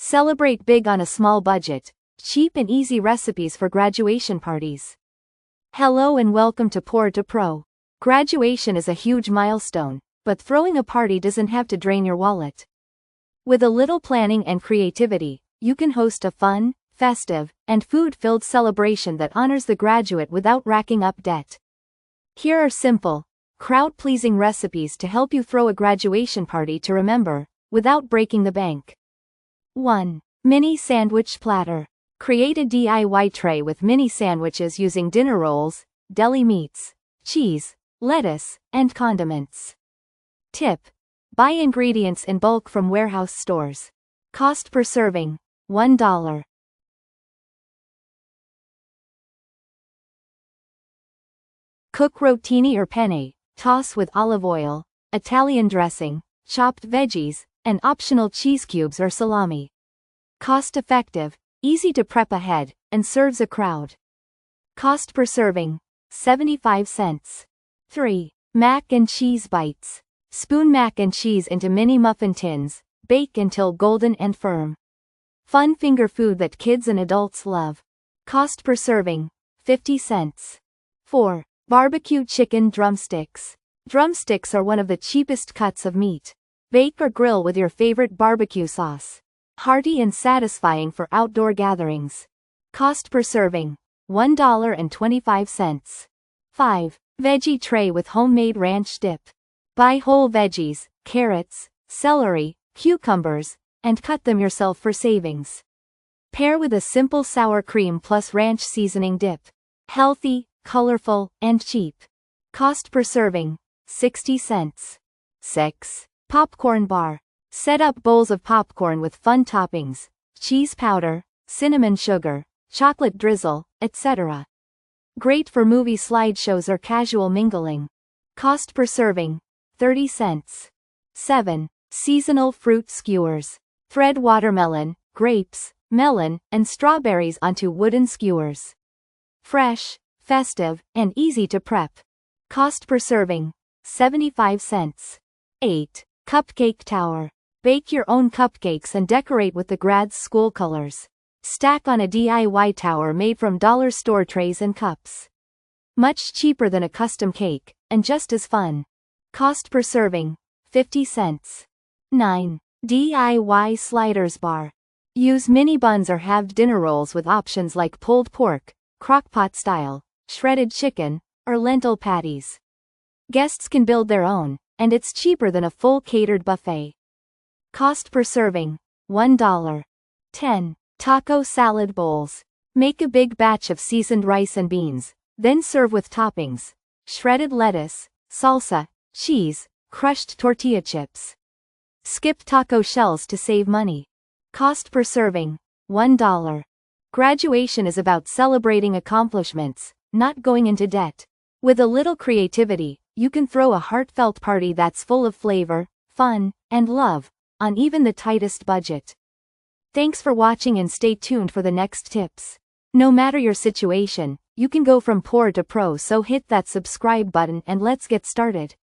Celebrate big on a small budget. Cheap and easy recipes for graduation parties. Hello and welcome to Pour to Pro. Graduation is a huge milestone, but throwing a party doesn't have to drain your wallet. With a little planning and creativity, you can host a fun, festive, and food-filled celebration that honors the graduate without racking up debt. Here are simple, crowd-pleasing recipes to help you throw a graduation party to remember, without breaking the bank. 1. Mini Sandwich Platter. Create a DIY tray with mini sandwiches using dinner rolls, deli meats, cheese, lettuce, and condiments. Tip: buy ingredients in bulk from warehouse stores. Cost per serving, $1. Cook rotini or penne, toss with olive oil, Italian dressing, chopped veggies, and optional cheese cubes or salami. Cost-effective, easy to prep ahead, and serves a crowd. Cost per serving, 75 cents. 3. Mac and cheese bites. Spoon mac and cheese into mini muffin tins, bake until golden and firm. Fun finger food that kids and adults love. Cost per serving, 50 cents. 4. Barbecue chicken drumsticks. Drumsticks are one of the cheapest cuts of meat. Bake or grill with your favorite barbecue sauce. Hearty and satisfying for outdoor gatherings. Cost per serving, $1.25. 5. Veggie tray with homemade ranch dip. Buy whole veggies, carrots, celery, cucumbers, and cut them yourself for savings. Pair with a simple sour cream plus ranch seasoning dip. Healthy, colorful, and cheap. Cost per serving, 60 cents. 6. Popcorn bar. Set up bowls of popcorn with fun toppings, cheese powder, cinnamon sugar, chocolate drizzle, etc. Great for movie slideshows or casual mingling. Cost per serving, 30 cents. 7. Seasonal fruit skewers. Thread watermelon, grapes, melon, and strawberries onto wooden skewers. Fresh, festive, and easy to prep. Cost per serving, 75 cents. 8. Cupcake tower. Bake your own cupcakes and decorate with the grad's school colors. Stack on a DIY tower made from dollar store trays and cups. Much cheaper than a custom cake, and just as fun. Cost per serving, 50 cents. 9. DIY sliders bar. Use mini buns or halved dinner rolls with options like pulled pork, crockpot style, shredded chicken, or lentil patties. Guests can build their own, and it's cheaper than a full catered buffet. Cost per serving, $1. 10. Taco salad bowls. Make a big batch of seasoned rice and beans, then serve with toppings: shredded lettuce, salsa, cheese, crushed tortilla chips. Skip taco shells to save money. Cost per serving, $1. Graduation is about celebrating accomplishments, not going into debt. With a little creativity, you can throw a heartfelt party that's full of flavor, fun, and love, on even the tightest budget. Thanks for watching and stay tuned for the next tips. No matter your situation, you can go from poor to pro, so hit that subscribe button and let's get started.